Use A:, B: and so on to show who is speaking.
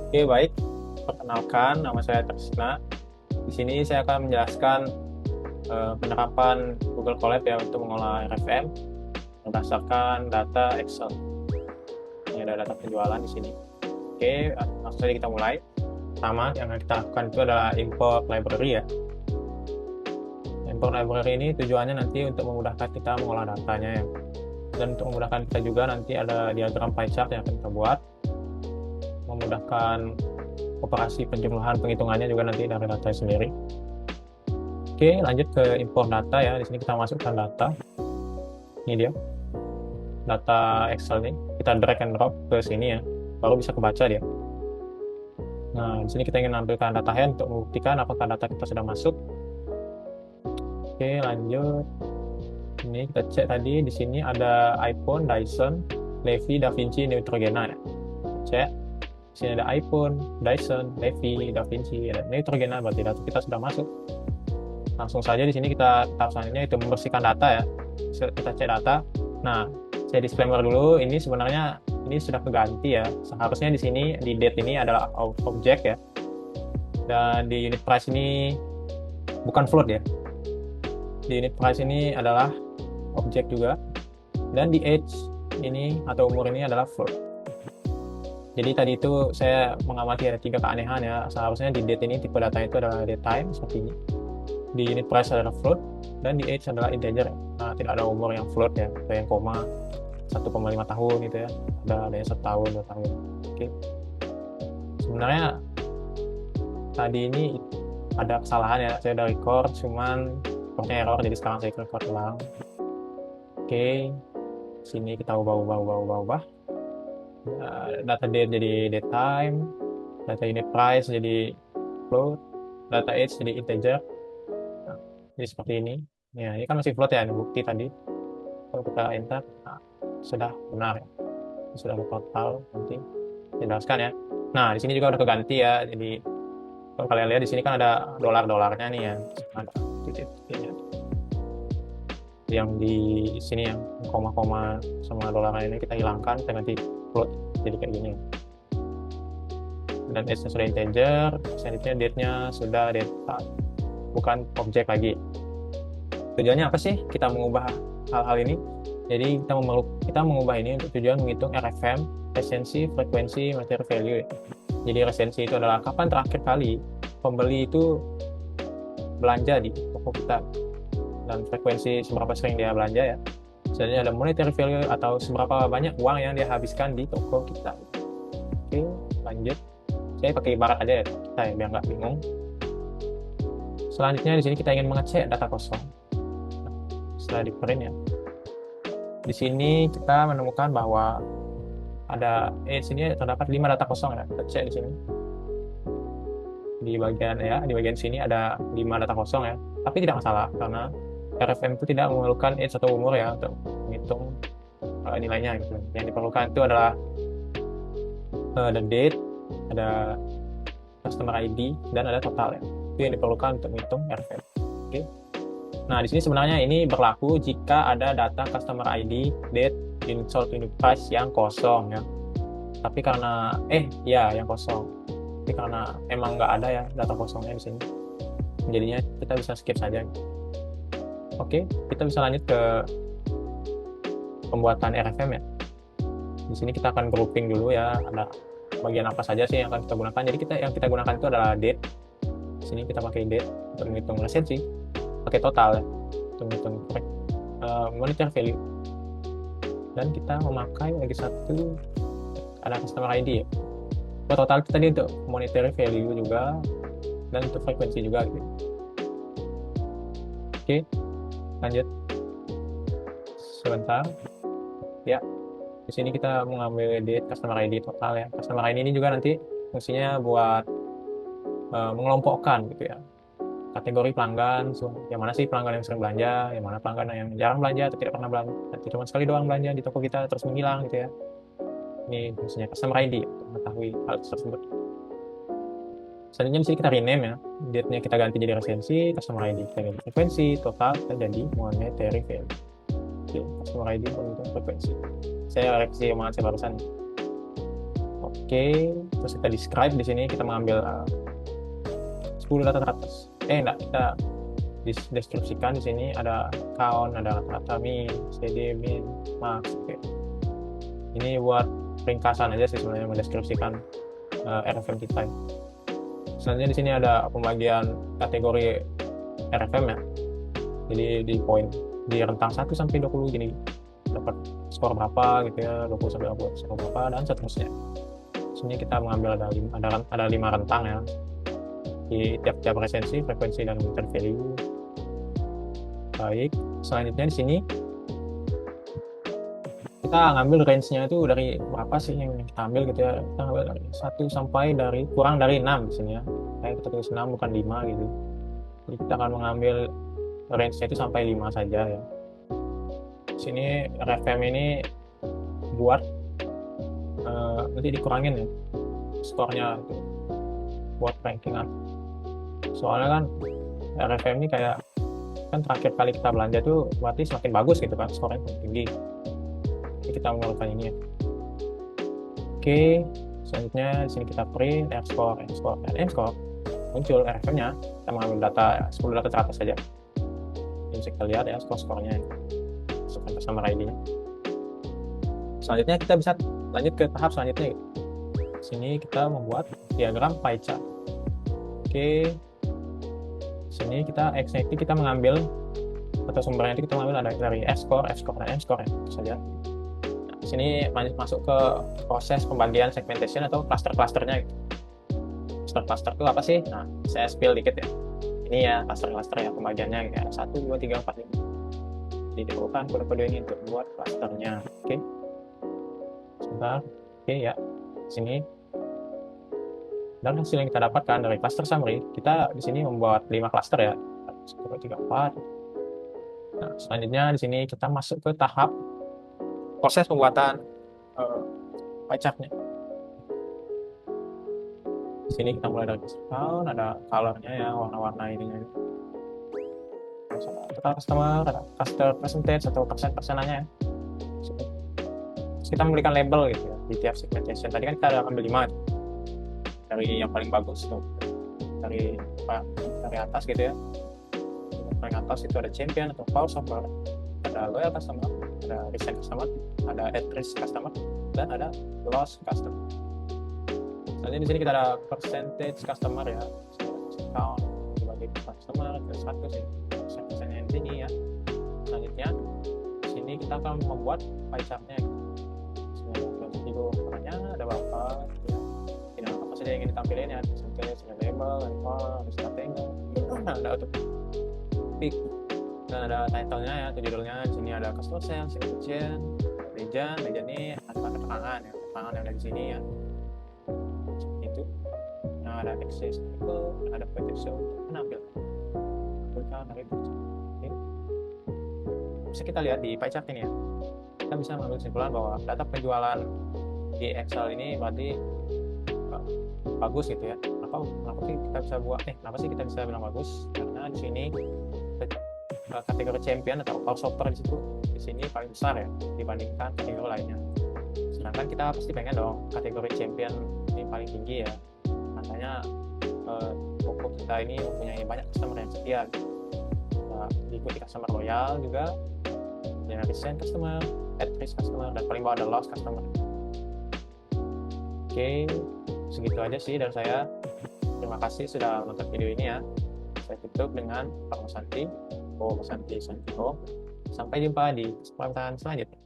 A: Oke, baik. Perkenalkan, nama saya Trisna. Di sini saya akan menjelaskan penerapan Google Colab ya untuk mengolah RFM berdasarkan data Excel. Ini ada data penjualan di sini. Oke, langsung saja kita mulai. Pertama, yang kita lakukan itu adalah import library ya. Import library ini tujuannya nanti untuk memudahkan kita mengolah datanya ya. Dan untuk memudahkan kita juga nanti ada diagram pie chart yang akan kita buat, memudahkan operasi penjumlahan penghitungannya juga nanti dari data sendiri. Oke, lanjut ke import data ya. Di sini kita masukkan data. Ini dia data Excel nih. Kita drag and drop ke sini ya. Baru bisa kebaca dia. Nah, di sini kita ingin ambilkan data hand untuk membuktikan apakah data kita sudah masuk. Oke, lanjut. Ini kita cek tadi di sini ada iPhone, Dyson, Levi, DaVinci, Neutrogena ya. Cek. Di sini ada iPhone, Dyson, Levi, DaVinci, dan Neutrogena, berarti data kita sudah masuk. Langsung saja di sini kita tahap selanjutnya itu membersihkan data ya. Kita cek data. Nah, saya disclaimer dulu, ini sebenarnya ini sudah keganti ya. Seharusnya di sini di date ini adalah objek ya. Dan di unit price ini bukan float ya. Di unit price ini adalah objek juga. Dan di age ini atau umur ini adalah float. Jadi tadi itu saya mengamati ada 3 keanehan ya. Seharusnya di date ini tipe data itu adalah date time seperti ini. Di unit price adalah float dan di age adalah integer ya. Nah, tidak ada umur yang float ya, ada yang koma 1,5 tahun gitu ya, ada yang 1 tahun 2 tahun. Oke, sebenarnya tadi ini ada kesalahan ya, saya udah record cuman recordnya error, jadi sekarang saya record ulang. Oke, sini kita ubah. Data date jadi date time, data unit price jadi float, data age jadi integer. Jadi seperti ini. Ya, ini kan masih float ya, ini bukti tadi. Kalau kita enter, nah, sudah benar ya. Sudah total nanti jelaskan ya. Nah, di sini juga udah keganti ya. Jadi kalau kalian lihat di sini kan ada dolar-dolarnya nih ya. Ada titik-titiknya. Yang di sini yang koma-koma sama dolarnya ini kita hilangkan, kita ganti float jadi kayak gini. Dan S-nya sudah integer, selanjutnya date-nya sudah data, bukan objek lagi. Tujuannya apa sih kita mengubah hal-hal ini? Jadi kita mengubah ini untuk tujuan menghitung RFM, resensi, frekuensi, materi value. Jadi resensi itu adalah kapan terakhir kali pembeli itu belanja di toko kita, dan frekuensi seberapa sering dia belanja ya. Selanjutnya ada monetary value atau seberapa banyak uang yang dia habiskan di toko kita. Oke, lanjut. Saya pakai ibarat aja ya kita ya, biar nggak bingung. Selanjutnya di sini kita ingin mengecek data kosong. Setelah di print ya. Di sini kita menemukan bahwa ada di sini terdapat 5 data kosong ya. Kita cek di sini. Di bagian sini ada 5 data kosong ya. Tapi tidak masalah karena RFM itu tidak memerlukan age atau umur ya untuk menghitung nilainya gitu. Yang diperlukan itu adalah ada date, ada customer ID, dan ada total ya. Itu yang diperlukan untuk menghitung RFM. Oke. Nah, di sini sebenarnya ini berlaku jika ada data customer ID, date, unit sold, unit price yang kosong ya. Tapi karena yang kosong. Tapi karena emang nggak ada ya data kosongnya di sini, jadinya kita bisa skip saja. Oke, kita bisa lanjut ke pembuatan RFM ya. Di sini kita akan grouping dulu ya, ada bagian apa saja sih yang akan kita gunakan. Jadi yang kita gunakan itu adalah date. Di sini kita pakai date untuk menghitung resensi, pakai total ya untuk menghitung monetary value, dan kita memakai lagi satu, ada customer ID ya. Total itu tadi untuk monetary value juga dan untuk frekuensi juga gitu. Oke, lanjut sebentar ya. Di sini kita mengambil date customer ID total ya. Customer ID ini juga nanti fungsinya buat mengelompokkan gitu ya, kategori pelanggan, yang mana sih pelanggan yang sering belanja, yang mana pelanggan yang jarang belanja atau tidak pernah belanja, atau cuma sekali doang belanja di toko kita terus menghilang gitu ya. Ini fungsinya customer ID untuk mengetahui hal tersebut. Selanjutnya di sini kita rename ya, date-nya kita ganti jadi resensi, customer ID kita ganti frekuensi, total kita jadi monetary value. Oke, customer ID untuk frekuensi. Saya revisi omongan saya barusan. Oke, terus kita describe di sini kita mengambil 10 data teratas. Enggak, kita deskripsikan di sini ada count, ada rata-rata min, CD, min, max. Oke. Ini buat ringkasan aja sih sebenarnya mendeskripsikan RFM kita. Selanjutnya di sini ada pembagian kategori RFM ya. Jadi di poin di rentang 1 sampai 20 gini dapat skor berapa gitu ya, 20 sampai 20 skor berapa dan seterusnya. Sini kita mengambil ada 5 rentang ya. Di tiap-tiap resensi, frekuensi dan meter value. Baik, selanjutnya di sini kita ngambil range-nya itu dari berapa sih yang kita ambil gitu ya. Kita ambil dari 1 sampai kurang dari 6 di sini ya. Kayak kita tulis 6 bukan 5 gitu. Jadi kita akan mengambil range-nya itu sampai 5 saja ya. Di sini RFM ini buat nanti dikurangin ya skornya itu buat rankingan. Soalnya kan RFM ini kayak kan terakhir kali kita belanja tuh berarti semakin bagus gitu kan skornya tinggi. Jadi kita melakukan ini ya. Oke, selanjutnya di sini kita print R-score, dan M-score. Muncul RFM-nya, kita mengambil data 10 data teratas saja. Ini bisa kita lihat ya skor-skornya. Masukkan customer ID-nya. Selanjutnya kita bisa lanjut ke tahap selanjutnya. Di sini kita membuat diagram pie chart. Oke, sini kita X-nya itu kita mengambil atau sumbernya itu kita mengambil ada dari R-score, dan M-score ya, itu saja. Nah, di sini masuk ke proses pembagian segmentation atau cluster-clusternya. Gitu. Cluster itu apa sih? Nah, saya spill dikit ya. Ini ya cluster ya pembagiannya kayak 1, 2, 3, 4, 5. Jadi diperlukan kode-kode ini untuk membuat clusternya. Oke. Sebentar. Oke ya. Sini. Dan hasil yang kita dapatkan dari cluster summary, kita di sini membuat 5 cluster ya. 1, 2, 3, 4. Nah, selanjutnya di sini kita masuk ke tahap proses pembuatan pie chart-nya. Di sini kita mulai dari count, ada color-nya ya, warna-warna ininya. Total customer, ada customer percentage atau persenanya ya. Terus kita memberikan label gitu ya di tiap segmentation. Tadi kan kita ada ambil 5 dari yang paling bagus tuh. Dari atas gitu ya. Paling atas itu ada champion atau power shopper, ada loyal customer, ada recent customer, ada at risk customer, dan ada lost customer. Selanjutnya di sini kita ada percentage customer ya, count sebagai customer ke 1 sih, persennya di sini ya. Selanjutnya di sini kita akan membuat pie chart-nya. Sebenarnya ukurannya ada berapa? Ya. Tidak apa saja yang ingin ditampilin ya, percentage, label, ada strategi, ada auto pick, dan ada title-nya ya, atau judulnya. Di sini ada customer sales, legend ini ada keterangan ya, keterangan yang ada di sini ya. Itu nah, ada access people, ada potential menampilkan dari ini. Bisa kita lihat di pie chart ini ya, kita bisa mengambil kesimpulan bahwa data penjualan di Excel ini berarti bagus gitu ya. Kenapa sih kita bisa bilang bagus? Karena di sini kategori champion atau power shopper di sini paling besar ya dibandingkan kategori lainnya. Sedangkan kita pasti pengen dong kategori champion ini paling tinggi ya. Makanya toko kita ini mempunyai banyak customer yang setia. Nah, diikuti customer loyal juga, dengan recent customer, at risk customer, dan paling bawah ada lost customer. Oke, segitu aja sih dari saya. Terima kasih sudah menonton video ini ya. Saya tutup dengan Pak Mas Santi. Sampai jumpa di kesempatan selanjutnya.